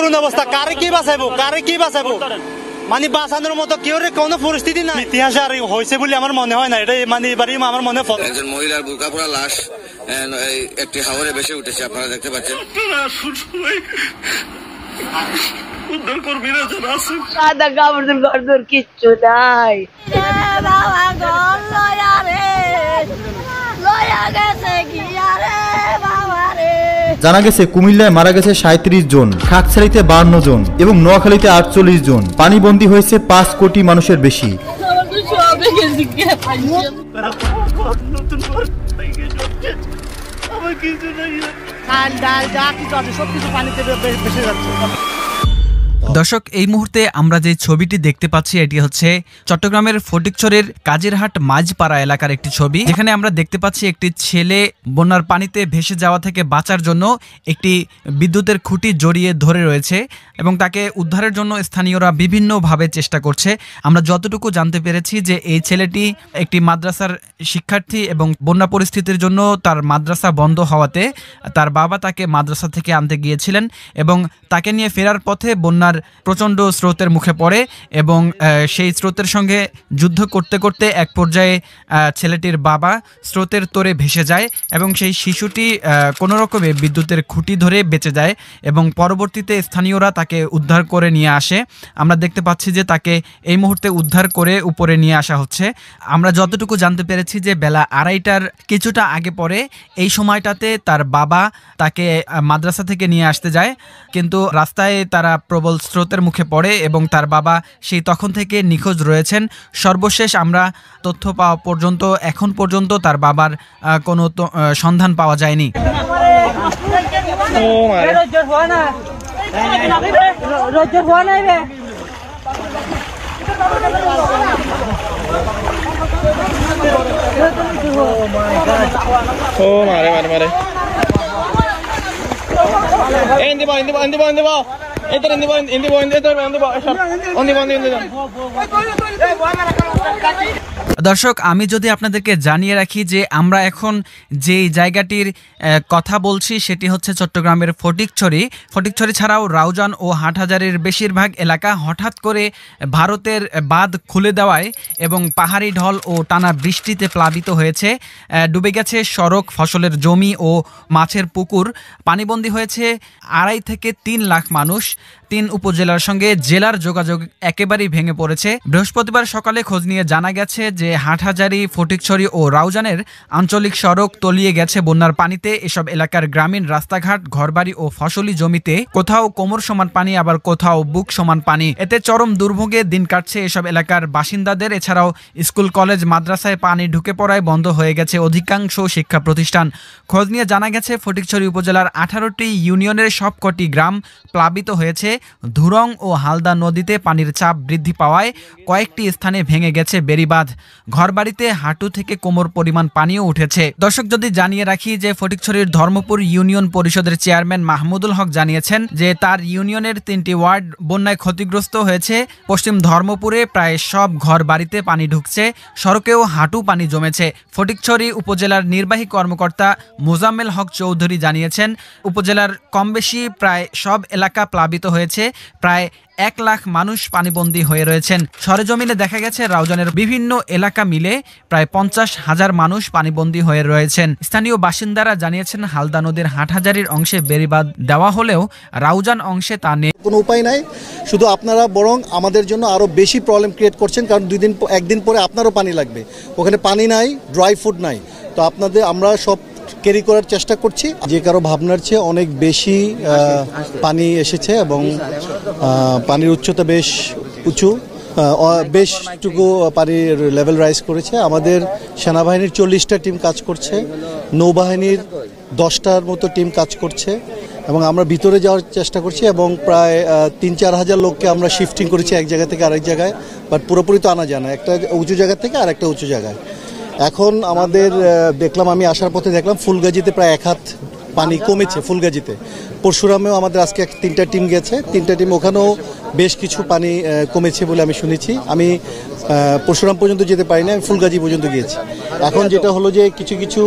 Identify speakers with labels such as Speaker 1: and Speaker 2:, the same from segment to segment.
Speaker 1: করুণ অবস্থা, কারে কি বাঁচাবো মানে বাঁচানোর মতো কেউ কোনো পরিস্থিতি না। ইতিহাসে আর হয়েছে বলে আমার মনে হয় না, এটা মানে এবারই আমার মনে হয়।
Speaker 2: একজন মহিলার বুরকা পরা লাশ একটি হাওরে ভেসে উঠেছে, আপনারা দেখতে পাচ্ছেন।
Speaker 3: কিচ্ছু নাই,
Speaker 4: জানা গেছে কুমিল্লায় মারা গেছে 37 জন, খাগছড়াইতে 52 জন এবং নোয়াখালীতে 48 জন। পানিবন্দী হয়েছে 5 কোটি মানুষের বেশি।
Speaker 5: দর্শক, এই মুহূর্তে আমরা যে ছবিটি দেখতে পাচ্ছি এটি হচ্ছে চট্টগ্রামের ফটিকছড়ির কাজিরহাট মাঝপাড়া এলাকার একটি ছবি, যেখানে আমরা দেখতে পাচ্ছি একটি ছেলে বন্যার পানিতে ভেসে যাওয়া থেকে বাঁচার জন্য একটি বিদ্যুতের খুঁটি জড়িয়ে ধরে রয়েছে এবং তাকে উদ্ধারের জন্য স্থানীয়রা বিভিন্নভাবে চেষ্টা করছে। আমরা যতটুকু জানতে পেরেছি যে এই ছেলেটি একটি মাদ্রাসার শিক্ষার্থী এবং বন্যা পরিস্থিতির জন্য তার মাদ্রাসা বন্ধ হওয়াতে তার বাবা তাকে মাদ্রাসা থেকে আনতে গিয়েছিলেন এবং তাকে নিয়ে ফেরার পথে বন্যার প্রচণ্ড স্রোতের মুখে পড়ে এবং সেই স্রোতের সঙ্গে যুদ্ধ করতে করতে এক পর্যায়ে ছেলেটির বাবা স্রোতের তোরে ভেসে যায় এবং সেই শিশুটি কোনো রকমে বিদ্যুতের খুঁটি ধরে বেঁচে যায় এবং পরবর্তীতে স্থানীয়রা তাকে উদ্ধার করে নিয়ে আসে। আমরা দেখতে পাচ্ছি যে তাকে এই মুহূর্তে উদ্ধার করে উপরে নিয়ে আসা হচ্ছে। আমরা যতটুকু জানতে পেরেছি যে বেলা 2:30টার কিছুটা আগে পরে এই সময়টাতে তার বাবা তাকে মাদ্রাসা থেকে নিয়ে আসতে যায়, কিন্তু রাস্তায় তারা প্রবল স্রোতের মুখে পড়ে এবং তার বাবা সেই তখন থেকে নিখোঁজ রয়েছেন। সর্বশেষ আমরা তথ্য পাওয়া পর্যন্ত এখন পর্যন্ত তার বাবার কোনো সন্ধান পাওয়া যায়নি। দর্শক, আমি যদি আপনাদেরকে জানিয়ে রাখি যে আমরা এখন যে জায়গাটির কথা বলছি সেটি হচ্ছে চট্টগ্রামের ফটিকছড়ি ছাড়াও রাউজান ও হাটহাজারীর বেশিরভাগ এলাকা হঠাৎ করে ভারতের বাঁধ খুলে দেওয়ায় এবং পাহাড়ি ঢল ও টানা বৃষ্টিতে প্লাবিত হয়েছে। ডুবে গেছে সড়ক, ফসলের জমি ও মাছের পুকুর। পানিবন্দী হয়েছে 2.5 থেকে 3 লাখ মানুষ। 3 উপজেলার সঙ্গে জেলার যোগাযোগ একেবারেই ভেঙে পড়েছে। বৃহস্পতিবার সকালে খোঁজ নিয়ে জানা গেছে যে হাটহাজারী, ফটিকছড়ি ও রাউজানের আঞ্চলিক সড়ক তলিয়ে গেছে বন্যার পানিতে। এসব এলাকার গ্রামীণ রাস্তাঘাট, ঘরবাড়ি ও ফসলি জমিতে কোথাও কোমর সমান পানি, আবার কোথাও বুক সমান পানি। এতে চরম দুর্ভোগে দিন কাটছে এসব এলাকার বাসিন্দাদের। এছাড়াও স্কুল, কলেজ, মাদ্রাসায় পানি ঢুকে পড়ায় বন্ধ হয়ে গেছে অধিকাংশ শিক্ষা প্রতিষ্ঠান। খোঁজ নিয়ে জানা গেছে ফটিকছড়ি উপজেলার 18টি ইউনিয়নের সবকটি গ্রাম প্লাবিত হয়েছে। ধুরং ও হালদা নদীতে পানির চাপ বৃদ্ধি পাওয়ায় কয়েকটি স্থানে ভেঙে গেছে বেড়িবাঁধ। ঘরবাড়িতে হাঁটু থেকে কোমর পরিমাণ পানিও উঠেছে। দর্শক, যদি জানিয়ে রাখি যে ফটিকছড়ির ধর্মপুর ইউনিয়ন পরিষদের চেয়ারম্যান মাহমুদুল হক জানিয়েছেন যে তার ইউনিয়নের 3টি ওয়ার্ড বন্যায় ক্ষতিগ্রস্ত হয়েছে। পশ্চিম ধর্মপুরে প্রায় সব ঘর বাড়িতে পানি ঢুকছে, সড়কেও হাঁটু পানি জমেছে। ফটিকছড়ি উপজেলার নির্বাহী কর্মকর্তা মোজাম্মেল হক চৌধুরী জানিয়েছেন উপজেলার কমবেশি প্রায় সব এলাকা প্লাবিত হয়েছে। প্রায় 1 লাখ মানুষ পানিবন্দী হয়ে রয়েছেন। সরেজমিনে দেখা গেছে রাউজানের বিভিন্ন এলাকা মিলে প্রায় 50,000 মানুষ পানিবন্দী হয়ে রয়েছেন। স্থানীয় বাসিন্দারা জানিয়েছেন হালদা নদীর হাটহাজারীর অংশে বেড়িবাঁধ দেওয়া হলেও রাউজান অংশে তা নেই।
Speaker 6: কোনো উপায় নাই, শুধু আপনারা বরং আমাদের জন্য আরও বেশি প্রবলেম ক্রিয়েট করছেন, কারণ একদিন পরে আপনারও পানি লাগবে। ওখানে পানি নাই, ড্রাই ফুড নাই, তো আমরা সব ক্যারি করার চেষ্টা করছি। যে কারো ভাবনার চেয়ে অনেক বেশি পানি এসেছে এবং পানির উচ্চতা বেশ উঁচু, বেশটুকু পানির লেভেল রাইজ করেছে। আমাদের সেনাবাহিনীর 40টা টিম কাজ করছে, নৌবাহিনীর 10টার মতো টিম কাজ করছে এবং আমরা ভিতরে যাওয়ার চেষ্টা করছি এবং প্রায় 3-4 হাজার লোককে আমরা শিফটিং করেছি এক জায়গা থেকে আরেক জায়গায়, বাট পুরোপুরি তো আনা যায় না, একটা উঁচু জায়গা থেকে আর একটা উঁচু জায়গায়। এখন আমাদের আমি আসার পথে দেখলাম ফুলগাজীতে প্রায় 1 হাত পানি কমেছে। ফুলগাজীতে, পরশুরামেও আমাদের আজকে 3টা টিম গেছে, 3টা টিম ওখানেও বেশ কিছু পানি কমেছে বলে আমি শুনেছি। আমি পরশুরাম পর্যন্ত যেতে পারিনি, আমি ফুলগাজী পর্যন্ত গিয়েছি। এখন যেটা হলো যে কিছু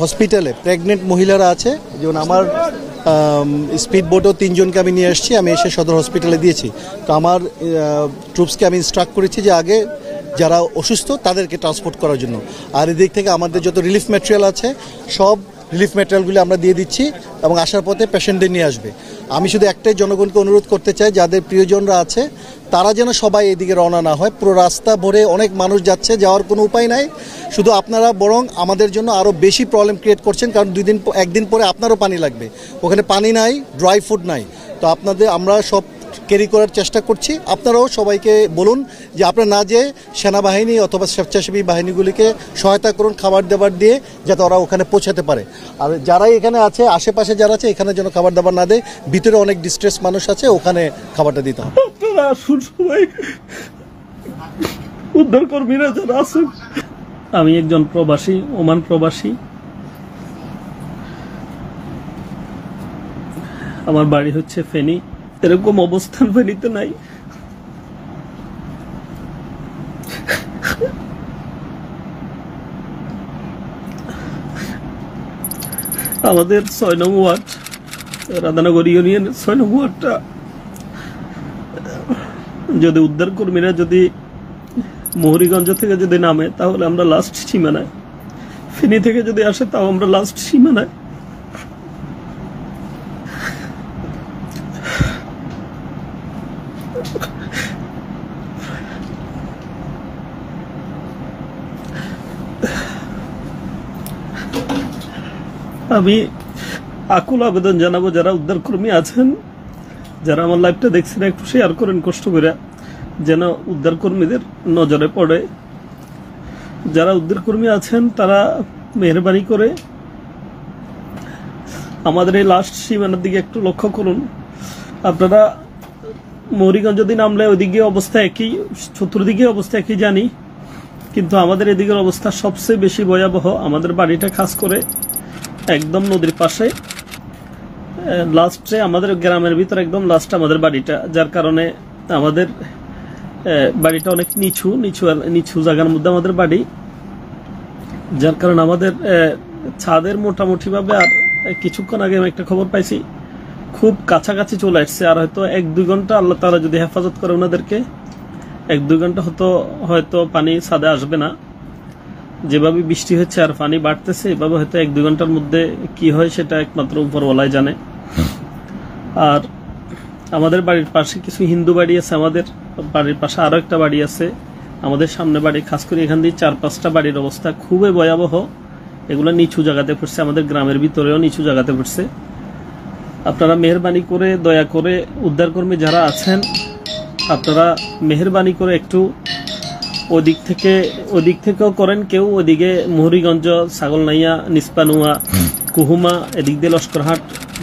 Speaker 6: হসপিটালে প্রেগনেন্ট মহিলারা আছে, যেমন আমার স্পিড বোটও 3 জনকে আমি নিয়ে আসছি, আমি এসে সদর হসপিটালে দিয়েছি। তো আমার ট্রুপসকে আমি ইনস্ট্রাক্ট করেছি যে আগে যারা অসুস্থ তাদেরকে ট্রান্সপোর্ট করার জন্য। আর এদিক থেকে আমাদের যত রিলিফ ম্যাটেরিয়াল আছে সব রিলিফ ম্যাটেরিয়ালগুলি আমরা দিয়ে দিচ্ছি এবং আসার পথে পেশেন্টদের নিয়ে আসবে। আমি শুধু একটাই জনগণকে অনুরোধ করতে চাই, যাদের প্রিয়জনরা আছে তারা যেন সবাই এদিকে রওনা না হয়। পুরো রাস্তা ভরে অনেক মানুষ যাচ্ছে, যাওয়ার কোনো উপায় নাই। শুধু আপনারা বরং আমাদের জন্য আরও বেশি প্রবলেম ক্রিয়েট করছেন, কারণ একদিন পরে আপনারও পানি লাগবে। ওখানে পানি নাই, ড্রাই ফুড নাই। তো আমরা সব ক্যারি করার চেষ্টা করছি। আপনারাও সবাইকে বলুন যে আপনারা না যেয়ে সেনাবাহিনী অথবা স্বেচ্ছাসেবী বাহিনীগুলিকে সহায়তা করুন খাবার দাবার দিয়ে, যাতে ওরা ওখানে পৌঁছাতে পারে। আর যারাই এখানে আছে, আশেপাশে যারা আছে, এখানে যেন খাবার দাবার না দেয়। ভিতরে অনেক ডিস্ট্রেস মানুষ আছে, ওখানে খাবারটা দিতে হবে।
Speaker 3: আপনারা আসুন সবাই, উদ্ধার কর্মীরা যারা আছেন। আমি একজন প্রবাসী, ওমান প্রবাসী। আমার বাড়ি হচ্ছে ফেনী। এরকম অবস্থান ফেনীতে নাই। আমাদের 6 নং ওয়ার্ড, রাধানগর ইউনিয়নের 6 নং ওয়ার্ডটা যদি উদ্ধার কর্মীরা যদি মোহরিগঞ্জ থেকে যদি নামে তাহলে আমরা লাস্ট সীমানায়, ফেনী থেকে যদি আসে তাও আমরা লাস্ট সীমানায়। আমি আকুল আবেদন জানাবো যারা উদ্ধার কর্মী আছেন, যারা আমার লাইভটা দেখছেন, একটু শেয়ার করেন কষ্ট করে, যেন উদ্ধার কর্মীদের নজরে পড়ে। যারা উদ্ধার কর্মী আছেন তারা মেহরবানি করে আমাদের এই লাস্ট সীমানার দিকে একটু লক্ষ্য করুন। আপনারা মৌরিগঞ্জ যদি নামলে ওইদিকে অবস্থা একই, চতুর্দিকে অবস্থা একই জানি, কিন্তু আমাদের এদিকের অবস্থা সবচেয়ে বেশি ভয়াবহ। আমাদের বাড়িটা খাস করে একদম নদীর পাশে, লাস্টে আমাদের গ্রামের ভিতরে একদম লাস্ট আমাদের বাড়িটা, যার কারণে আমাদের বাড়িটা অনেক নিচু নিচু নিচু জায়গার মধ্যে আমাদের বাড়ি, যার কারণে আমাদের ছাদের মোটামুটি ভাবে। আর কিছুক্ষণ আগে আমি একটা খবর পাইছি, খুব কাছাকাছি চলে আসছে। আর হয়তো 1-2 ঘন্টা আল্লাহ তাআলা যদি হেফাজত করে ওনাদেরকে, 1-2 ঘন্টা হয়তো পানি ছাদে আসবে না। যেভাবে বৃষ্টি হচ্ছে আর পানি বাড়তেছে, এভাবে হয়তো 1-2 ঘন্টার মধ্যে কি হয় সেটা একমাত্র উপরওয়ালাই জানে। আর আমাদের বাড়ির পাশে কিছু হিন্দু বাড়ি আছে, আমাদের বাড়ির পাশে আরো একটা বাড়ি আছে, আমাদের সামনে বাড়ি, খাস করে এখান দিয়ে 4-5টা বাড়ির অবস্থা খুবই ভয়াবহ। এগুলো নিচু জায়গাতে পড়ছে, আমাদের গ্রামের ভিতরেও নিচু জায়গাতে পড়ছে। আপনারা মেহরবানি করে, দয়া করে উদ্ধার কর্মী যারা আছেন, আপনারা মেহরবানি করে একটু ওদিক থেকেও করেন। কেউ ওদিকে মোহরিগঞ্জ, ছাগলনাইয়া, নিসপানুয়া, কুহুমা, এদিক দিয়ে লস্করহাট,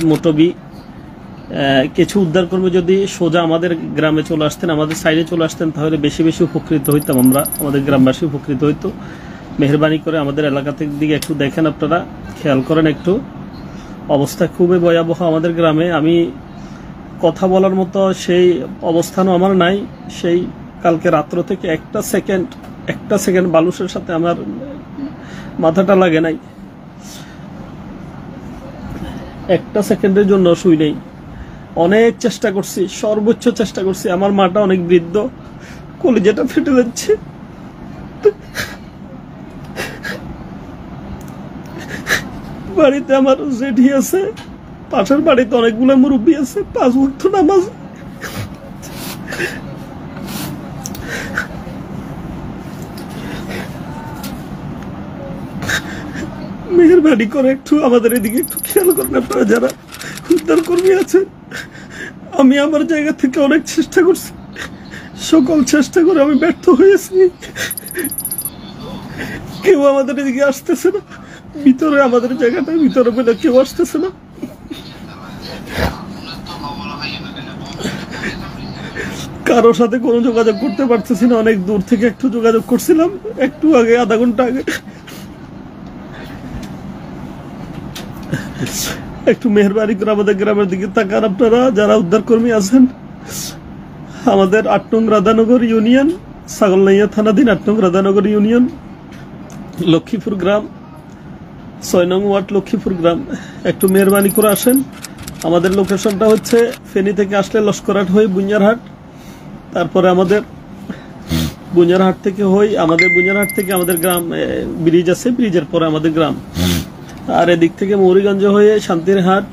Speaker 3: মোটবি, কিছু উদ্ধার কর্মী যদি সোজা আমাদের গ্রামে চলে আসতেন, আমাদের সাইডে চলে আসতেন, তাহলে বেশি বেশি উপকৃত হইতাম আমরা, আমাদের গ্রামবাসী উপকৃত হইতো। মেহরবানি করে আমাদের এলাকা থেকে দিকে একটু দেখেন, আপনারা খেয়াল করেন একটু। অবস্থা খুবই ভয়াবহ আমাদের গ্রামে। আমি কথা বলার মতো সেই অবস্থানও আমার নাই। সেই কালকে রাত্র থেকে একটা সেকেন্ড বালুসের সাথে আমার মাথাটা লাগে নাই, একটা সেকেন্ডের জন্য শুই নেই। অনেক চেষ্টা করছি, সর্বোচ্চ চেষ্টা করছি। আমার মাটা অনেক বৃদ্ধ, কলিজাটা ফেটে যাচ্ছে। বাড়িতে আমার জেঠি আছে, পাশের বাড়িতে অনেকগুলো মুরব্বী আছে, 5 ওয়াক্ত নামাজ। মেহরবানি করে একটু আমাদের এদিকে একটু খেয়াল করেন আপনারা যারা উদ্ধার কর্মী আছেন। আমি আমার জায়গা থেকে অনেক চেষ্টা করছি, সকল চেষ্টা করে আমি ব্যর্থ হয়েছি। কেউ আমাদের এদিকে আসতেছে না, ভিতরে আমাদের জায়গাটা ভিতরে বলে কেউ আসতেছে না। কারোর সাথে কোনো যোগাযোগ করতে পারতেছি না। অনেক দূর থেকে একটু যোগাযোগ করছিলাম, একটু আগে, আধা ঘন্টা আগে। একটু মেহরবানি করে আমাদের গ্রামের দিকে তাকান আপনারা যারা উদ্ধার কর্মী আছেন। আমাদের 8 নং রাধানগর ইউনিয়ন, ছাগলনাইয়া থানাধীন 8 নং রাধানগর ইউনিয়ন, লক্ষ্মীপুর গ্রাম, 6 নং ওয়ার্ড লক্ষ্মীপুর গ্রাম। একটু মেহরবানি করে আসেন, আমাদের লোকেশনটা হচ্ছে ফেনী থেকে আসলে লস্করহাট হয়ে বুনিয়ারহাট, তারপরে আমাদের বুনিয়ারহাট থেকে আমাদের গ্রাম ব্রিজ আছে, ব্রিজের পরে আমাদের গ্রাম। আর এদিক থেকে মৌরিগঞ্জ হয়ে শান্তিরহাট,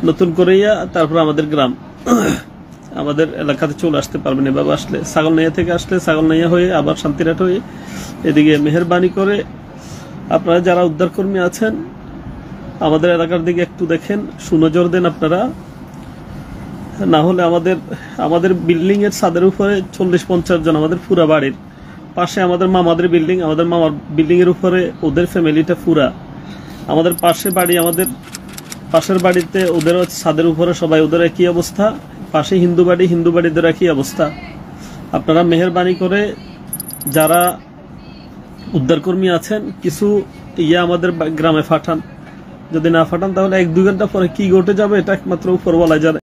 Speaker 3: নতুন করেইয়া, তারপর আমাদের গ্রাম। আমাদের এলাকাতে চলে আসতে পারবেন এভাবে আসলে। ছাগলনাইয়া থেকে আসলে ছাগলনাইয়া হয়ে আবার শান্তিরহাট হয়ে এদিকে মেহেরবানি করে আপনারা যারা উদ্ধারকর্মী আছেন আমাদের এলাকার দিকে একটু দেখেন, সুনজর দেন আপনারা। না হলে আমাদের বিল্ডিং এর ছাদের উপরে 40-50 জন, আমাদের পুরা বাড়ির পাশে আমাদের মামাদের বিল্ডিং, আমাদের মামার বিল্ডিং এর উপরে ওদের ফ্যামিলিটা পুরা। আমাদের আমাদের পাশের বাড়িতে ওদের ছাদের উপরে সবাই, ওদের একই অবস্থা। পাশে হিন্দু বাড়িদের একই অবস্থা। আপনারা মেহেরবানি করে যারা উদ্ধারকর্মী আছেন কিছু আমাদের গ্রামে পাঠান। যদি না পাঠান তাহলে 1-2 ঘন্টা পরে কি ঘটে যাবে এটা একমাত্র উপরওয়ালা জানে।